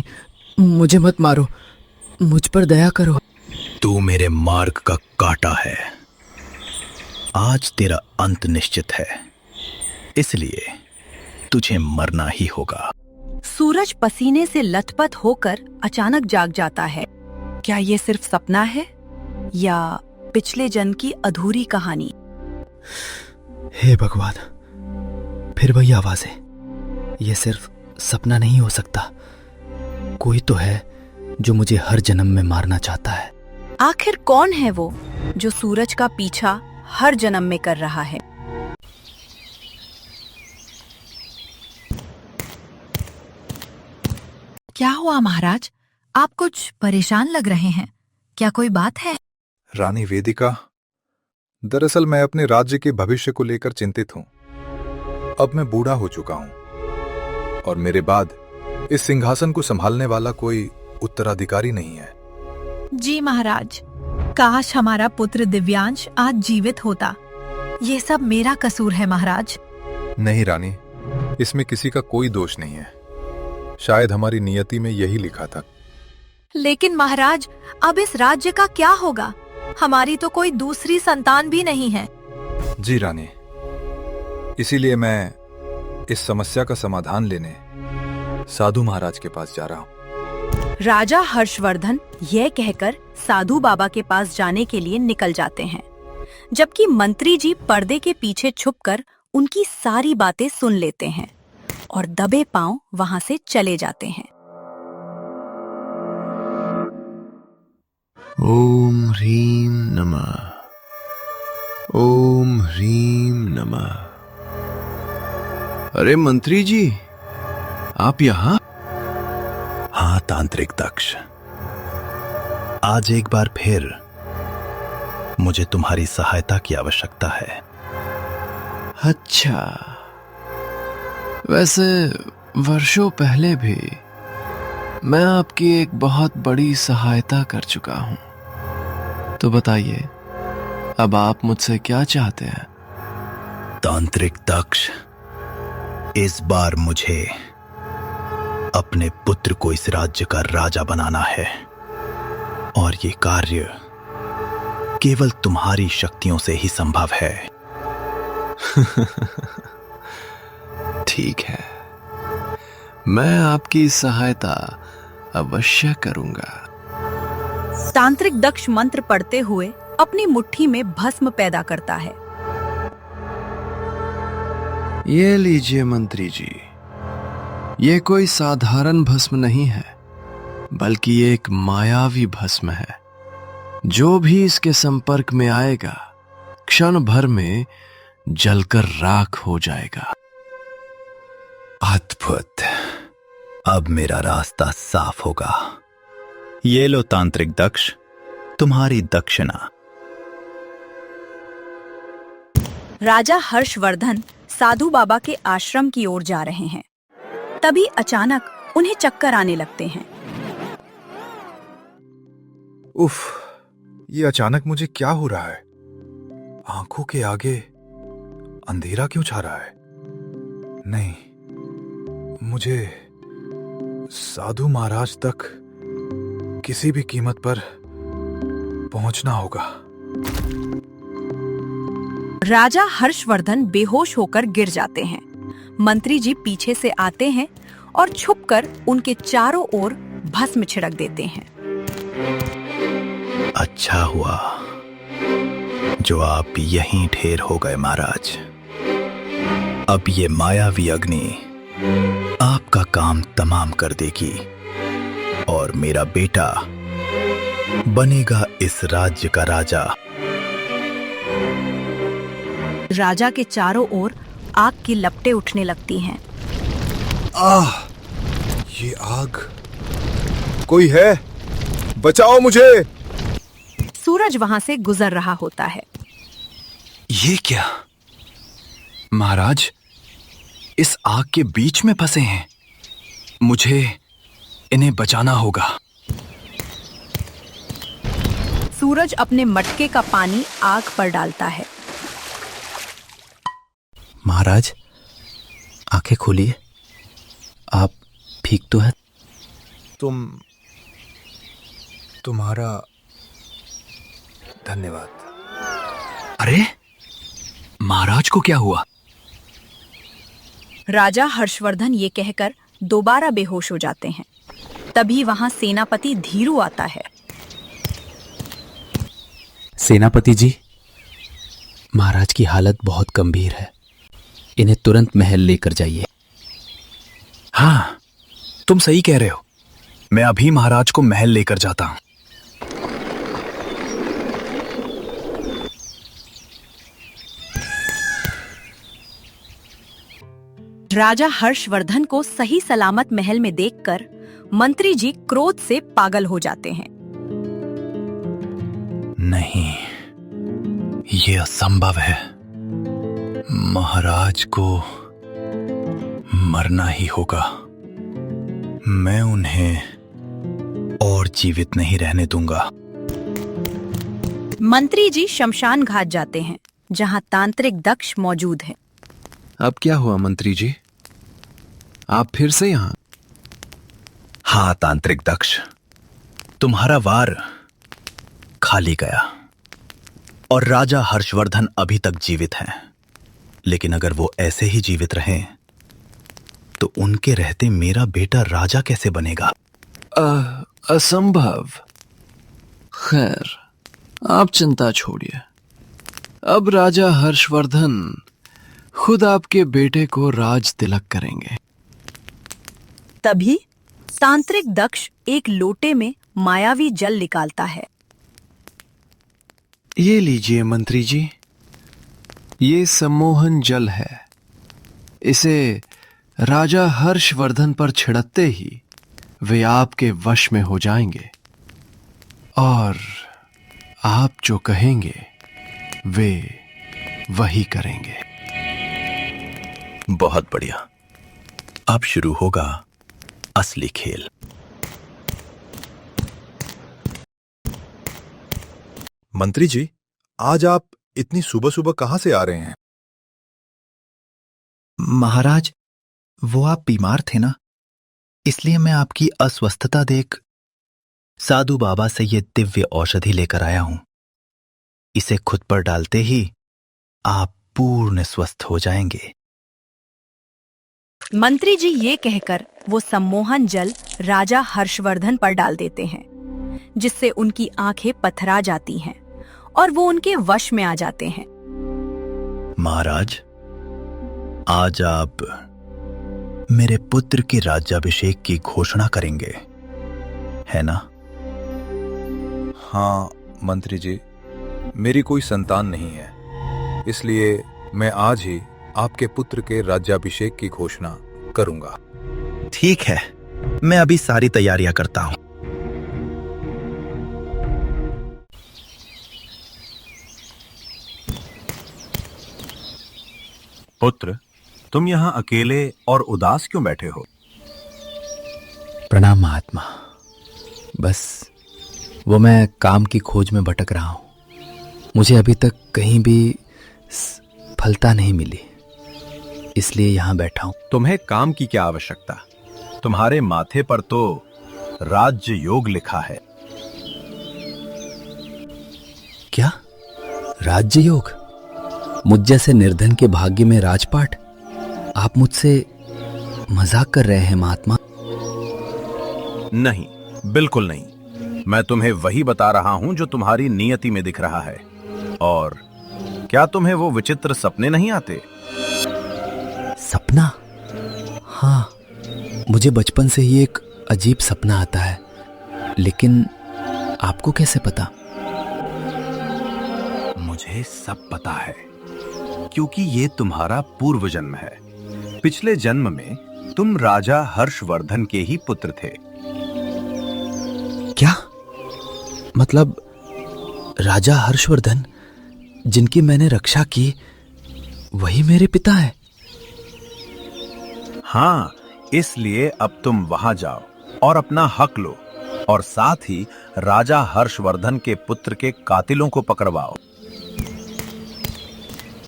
नहीं, मुझे मत मारो, मुझ पर दया करो। तू मेरे मार्ग का कांटा है, आज तेरा अंत निश्चित है, इसलिए तुझे मरना ही होगा। सूरज पसीने से लथपथ होकर अचानक जाग जाता है। क्या ये सिर्फ सपना है या पिछले जन्म की अधूरी कहानी? हे भगवान, फिर वही आवाजें। ये सिर्फ सपना नहीं हो सकता, कोई तो है जो मुझे हर जन्म में मारना चाहता है। आखिर कौन है वो जो सूरज का पीछा हर जन्म में कर रहा है? क्या हुआ महाराज, आप कुछ परेशान लग रहे हैं, क्या कोई बात है? रानी वेदिका, दरअसल मैं अपने राज्य के भविष्य को लेकर चिंतित हूं। अब मैं बूढ़ा हो चुका हूं और मेरे बाद इस सिंहासन को संभालने वाला कोई उत्तराधिकारी नहीं है। जी महाराज, काश हमारा पुत्र दिव्यांश आज जीवित होता। ये सब मेरा कसूर है महाराज। नहीं रानी, इसमें किसी का कोई दोष नहीं है, शायद हमारी नियति में यही लिखा था। लेकिन महाराज, अब इस राज्य का क्या होगा? हमारी तो कोई दूसरी संतान भी नहीं है। जी रानी, इसीलिए मैं इस समस्या का समाधान लेने साधु महाराज के पास जा रहा हूं। राजा हर्षवर्धन यह कहकर साधु बाबा के पास जाने के लिए निकल जाते हैं, जबकि मंत्री जी पर्दे के पीछे छुपकर उनकी सारी बातें सुन लेते हैं और दबे पांव वहां से चले जाते हैं। ओम ह्रीम नमः, ओम ह्रीम नमः। अरे मंत्री जी, आप यहाँ? हाँ तांत्रिक दक्ष, आज एक बार फिर मुझे तुम्हारी सहायता की आवश्यकता है। अच्छा, वैसे वर्षों पहले भी मैं आपकी एक बहुत बड़ी सहायता कर चुका हूं, तो बताइए अब आप मुझसे क्या चाहते हैं? तांत्रिक दक्ष, इस बार मुझे अपने पुत्र को इस राज्य का राजा बनाना है और ये कार्य केवल तुम्हारी शक्तियों से ही संभव है। ठीक है, मैं आपकी सहायता अवश्य करूंगा। तांत्रिक दक्ष मंत्र पढ़ते हुए अपनी मुट्ठी में भस्म पैदा करता है। ये लीजिए मंत्री जी, ये कोई साधारण भस्म नहीं है, बल्कि एक मायावी भस्म है। जो भी इसके संपर्क में आएगा क्षण भर में जलकर राख हो जाएगा। अद्भुत, अब मेरा रास्ता साफ होगा। ये लो तांत्रिक दक्ष, तुम्हारी दक्षिणा। राजा हर्षवर्धन साधु बाबा के आश्रम की ओर जा रहे हैं। तभी अचानक उन्हें चक्कर आने लगते हैं। उफ, ये अचानक मुझे क्या हो रहा है? आंखों के आगे अंधेरा क्यों छा रहा है? नहीं, मुझे साधु महाराज तक किसी भी कीमत पर पहुंचना होगा। राजा हर्षवर्धन बेहोश होकर गिर जाते हैं। मंत्री जी पीछे से आते हैं और छुपकर उनके चारों ओर भस्म छिड़क देते हैं। अच्छा हुआ जो आप यहीं ढेर हो गए महाराज। अब ये मायावी अग्नि आपका काम तमाम कर देगी और मेरा बेटा बनेगा इस राज्य का राजा। राजा के चारों ओर आग की लपटें उठने लगती हैं। ये आग! कोई है? बचाओ मुझे! सूरज वहां से गुजर रहा होता है। ये क्या महाराज, इस आग के बीच में फंसे हैं। मुझे इन्हें बचाना होगा। सूरज अपने मटके का पानी आग पर डालता है। महाराज, आंखें खोलिए, आप ठीक तो है? तुम्हारा धन्यवाद। अरे महाराज को क्या हुआ? राजा हर्षवर्धन ये कहकर दोबारा बेहोश हो जाते हैं। तभी वहां सेनापति धीरू आता है। सेनापति जी, महाराज की हालत बहुत गंभीर है, इन्हें तुरंत महल लेकर जाइए। हाँ, तुम सही कह रहे हो। मैं अभी महाराज को महल लेकर जाता हूं। राजा हर्षवर्धन को सही सलामत महल में देखकर मंत्री जी क्रोध से पागल हो जाते हैं। नहीं, ये असंभव है। महाराज को मरना ही होगा। मैं उन्हें और जीवित नहीं रहने दूंगा। मंत्री जी शमशान घाट जाते हैं, जहां तांत्रिक दक्ष मौजूद है। अब क्या हुआ मंत्री जी? आप फिर से यहाँ? हाँ तांत्रिक दक्ष, तुम्हारा वार खाली गया और राजा हर्षवर्धन अभी तक जीवित हैं। लेकिन अगर वो ऐसे ही जीवित रहें तो उनके रहते मेरा बेटा राजा कैसे बनेगा? असंभव। खैर, आप चिंता छोड़िए। अब राजा हर्षवर्धन खुद आपके बेटे को राज तिलक करेंगे। तभी तांत्रिक दक्ष एक लोटे में मायावी जल निकालता है। ये लीजिए मंत्री जी, ये सम्मोहन जल है। इसे राजा हर्षवर्धन पर छिड़कते ही वे आपके वश में हो जाएंगे और आप जो कहेंगे वे वही करेंगे। बहुत बढ़िया। अब शुरू होगा असली खेल। मंत्री जी, आज आप इतनी सुबह सुबह कहां से आ रहे हैं? महाराज, वो आप बीमार थे ना, इसलिए मैं आपकी अस्वस्थता देख साधु बाबा से ये दिव्य औषधि लेकर आया हूं। इसे खुद पर डालते ही आप पूर्ण स्वस्थ हो जाएंगे। मंत्री जी ये कहकर वो सम्मोहन जल राजा हर्षवर्धन पर डाल देते हैं, जिससे उनकी आंखें पथरा जाती हैं और वो उनके वश में आ जाते हैं। महाराज, आज आप मेरे पुत्र के राज्याभिषेक की घोषणा करेंगे, है ना? हाँ मंत्री जी, मेरी कोई संतान नहीं है, इसलिए मैं आज ही आपके पुत्र के राज्याभिषेक की घोषणा करूंगा। ठीक है, मैं अभी सारी तैयारियां करता हूं। पुत्र, तुम यहाँ अकेले और उदास क्यों बैठे हो? प्रणाम महात्मा। बस वो मैं काम की खोज में भटक रहा हूं। मुझे अभी तक कहीं भी फलता नहीं मिली, इसलिए यहां बैठा हूं। तुम्हें काम की क्या आवश्यकता? तुम्हारे माथे पर तो राज्य योग लिखा है। क्या? राज्य योग? मुझ जैसे निर्धन के भाग्य में राजपाट? आप मुझसे मजाक कर रहे हैं महात्मा? नहीं, बिल्कुल नहीं। मैं तुम्हें वही बता रहा हूं जो तुम्हारी नियति में दिख रहा है। और क्या तुम्हें वो विचित्र सपने नहीं आते? सपना? हाँ, मुझे बचपन से ही एक अजीब सपना आता है, लेकिन आपको कैसे पता? मुझे सब पता है, क्योंकि ये तुम्हारा पूर्व जन्म है। पिछले जन्म में तुम राजा हर्षवर्धन के ही पुत्र थे। क्या मतलब? राजा हर्षवर्धन जिनकी मैंने रक्षा की, वही मेरे पिता है? हाँ, इसलिए अब तुम वहां जाओ और अपना हक लो, और साथ ही राजा हर्षवर्धन के पुत्र के कातिलों को पकड़वाओ।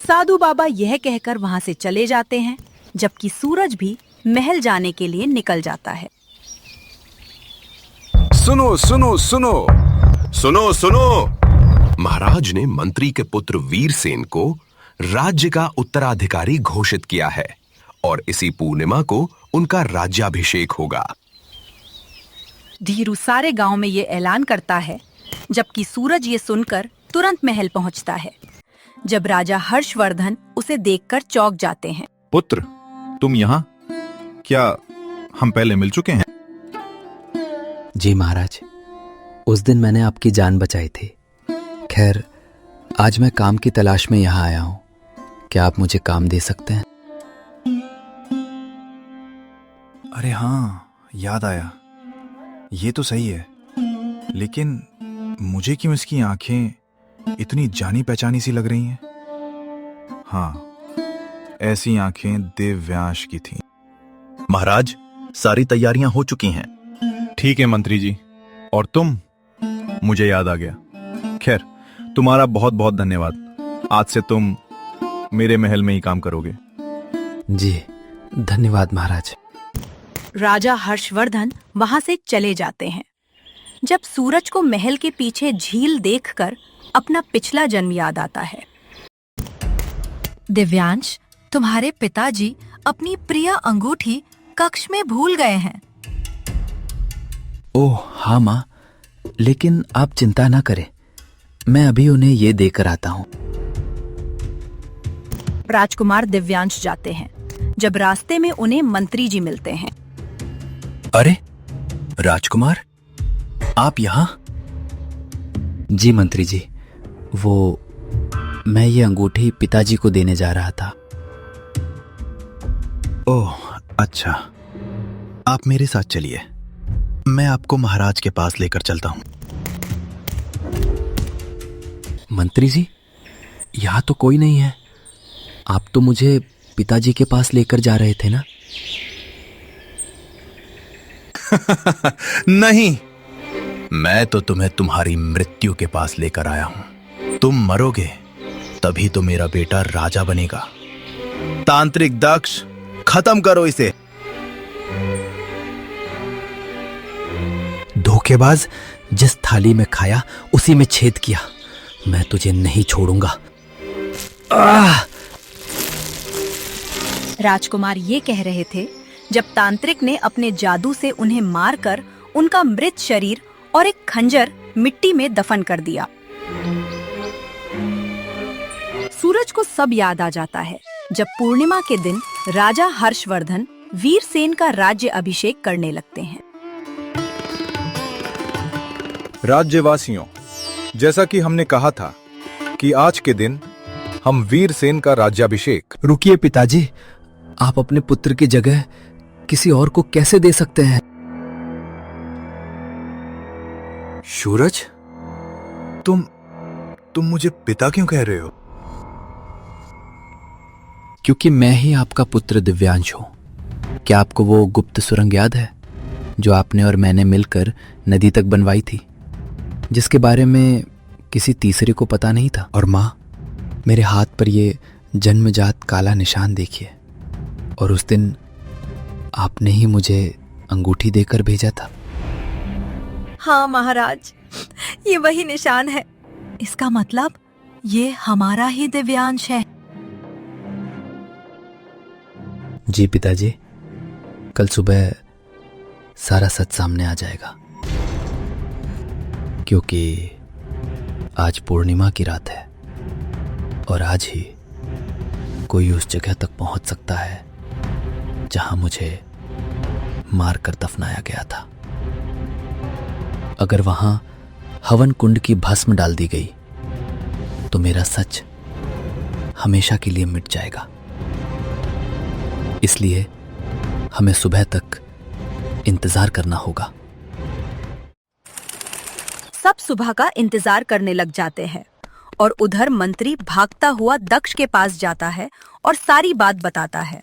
साधु बाबा यह कहकर वहां से चले जाते हैं, जबकि सूरज भी महल जाने के लिए निकल जाता है। सुनो सुनो सुनो। सुनो सुनो। महाराज ने मंत्री के पुत्र वीरसेन को राज्य का उत्तराधिकारी घोषित किया है और इसी पूर्णिमा को उनका राज्याभिषेक होगा। धीरू सारे गांव में ये ऐलान करता है, जबकि सूरज ये सुनकर तुरंत महल पहुंचता है। जब राजा हर्षवर्धन उसे देखकर चौंक जाते हैं। पुत्र, तुम यहाँ? क्या हम पहले मिल चुके हैं? जी महाराज, उस दिन मैंने आपकी जान बचाई थी। खैर, आज मैं काम की तलाश में यहाँ आया हूँ। क्या आप मुझे काम दे सकते हैं? अरे हाँ, याद आया। ये तो सही है, लेकिन मुझे क्यों इसकी आंखें इतनी जानी पहचानी सी लग रही हैं? हाँ, ऐसी आंखें दिव्यांश की थीं। महाराज, सारी तैयारियां हो चुकी हैं। ठीक है मंत्री जी, और तुम? मुझे याद आ गया। खैर, तुम्हारा बहुत बहुत धन्यवाद। आज से तुम मेरे महल में ही काम करोगे। जी, धन्यवाद महाराज। राजा हर्षवर्धन वहां से चले जाते हैं। जब सूरज को महल के पीछे झील देखकर अपना पिछला जन्म याद आता है। दिव्यांश, तुम्हारे पिताजी अपनी प्रिय अंगूठी कक्ष में भूल गए हैं। ओह हाँ माँ, लेकिन आप चिंता ना करें, मैं अभी उन्हें ये देकर आता हूँ। राजकुमार दिव्यांश जाते हैं। जब रास्ते में उन्हें मंत्री जी मिलते हैं। अरे राजकुमार, आप यहाँ? जी मंत्री जी, वो मैं ये अंगूठी पिताजी को देने जा रहा था। ओह अच्छा, आप मेरे साथ चलिए, मैं आपको महाराज के पास लेकर चलता हूँ। मंत्री जी, यहाँ तो कोई नहीं है। आप तो मुझे पिताजी के पास लेकर जा रहे थे ना? नहीं, मैं तो तुम्हें तुम्हारी मृत्यु के पास लेकर आया हूं। तुम मरोगे तभी तो मेरा बेटा राजा बनेगा। तांत्रिक दक्ष, खत्म करो इसे। धोखेबाज, जिस थाली में खाया उसी में छेद किया। मैं तुझे नहीं छोड़ूंगा। राजकुमार ये कह रहे थे जब तांत्रिक ने अपने जादू से उन्हें मारकर उनका मृत शरीर और एक खंजर मिट्टी में दफन कर दिया। सूरज को सब याद आ जाता है जब पूर्णिमा के दिन राजा हर्षवर्धन वीरसेन का राज्य अभिषेक करने लगते हैं। राज्यवासियों, जैसा कि हमने कहा था कि आज के दिन हम वीरसेन का राज्याभिषेक। रुकिए पिताजी, आप अपने पुत्र की जगह किसी और को कैसे दे सकते हैं? सूरज, तुम मुझे पिता क्यों कह रहे हो? क्योंकि मैं ही आपका पुत्र दिव्यांश हूं। क्या आपको वो गुप्त सुरंग याद है जो आपने और मैंने मिलकर नदी तक बनवाई थी, जिसके बारे में किसी तीसरे को पता नहीं था? और माँ, मेरे हाथ पर ये जन्मजात काला निशान देखिए, और उस दिन आपने ही मुझे अंगूठी देकर भेजा था। हाँ महाराज, ये वही निशान है। इसका मतलब ये हमारा ही दिव्यांश है। जी पिताजी, कल सुबह सारा सच सामने आ जाएगा, क्योंकि आज पूर्णिमा की रात है और आज ही कोई उस जगह तक पहुंच सकता है जहां मुझे मारकर दफनाया गया था। अगर वहां हवन कुंड की भस्म डाल दी गई तो मेरा सच हमेशा के लिए मिट जाएगा। इसलिए हमें सुबह तक इंतजार करना होगा। सब सुबह का इंतजार करने लग जाते हैं और उधर मंत्री भागता हुआ दक्ष के पास जाता है और सारी बात बताता है।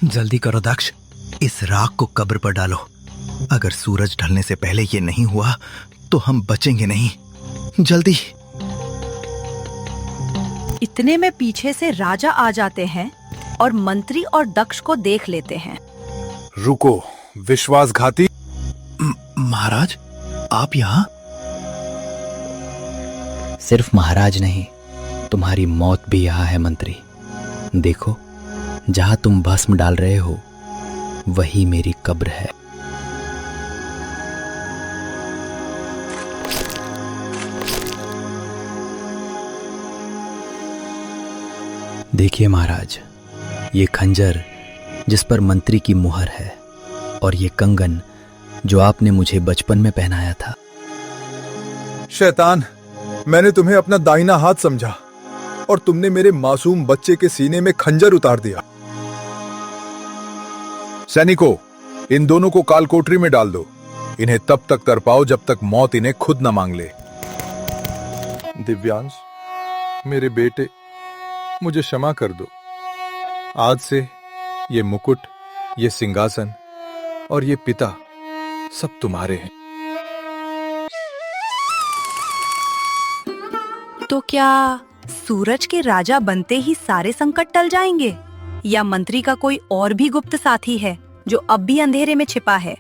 जल्दी करो दक्ष, इस राख को कब्र पर डालो। अगर सूरज ढलने से पहले ये नहीं हुआ तो हम बचेंगे नहीं। जल्दी। इतने में पीछे से राजा आ जाते हैं और मंत्री और दक्ष को देख लेते हैं। रुको, विश्वासघाती। महाराज, आप यहाँ? सिर्फ महाराज नहीं, तुम्हारी मौत भी यहाँ है मंत्री। देखो, जहां तुम भस्म डाल रहे हो वही मेरी कब्र है। देखिए महाराज, ये खंजर जिस पर मंत्री की मुहर है और ये कंगन जो आपने मुझे बचपन में पहनाया था। शैतान, मैंने तुम्हें अपना दाहिना हाथ समझा और तुमने मेरे मासूम बच्चे के सीने में खंजर उतार दिया। सैनिकों, इन दोनों को काल कोठरी में डाल दो। इन्हें तब तक तरपाओ जब तक मौत इन्हें खुद न मांग ले। दिव्यांश, मेरे बेटे, मुझे क्षमा कर दो। आज से ये मुकुट, ये सिंहासन और ये पिता सब तुम्हारे हैं। तो क्या सूरज के राजा बनते ही सारे संकट टल जाएंगे, या मंत्री का कोई और भी गुप्त साथी है जो अब भी अंधेरे में छिपा है?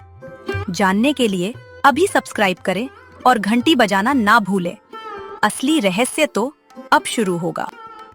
जानने के लिए अभी सब्सक्राइब करें और घंटी बजाना ना भूलें। असली रहस्य तो अब शुरू होगा।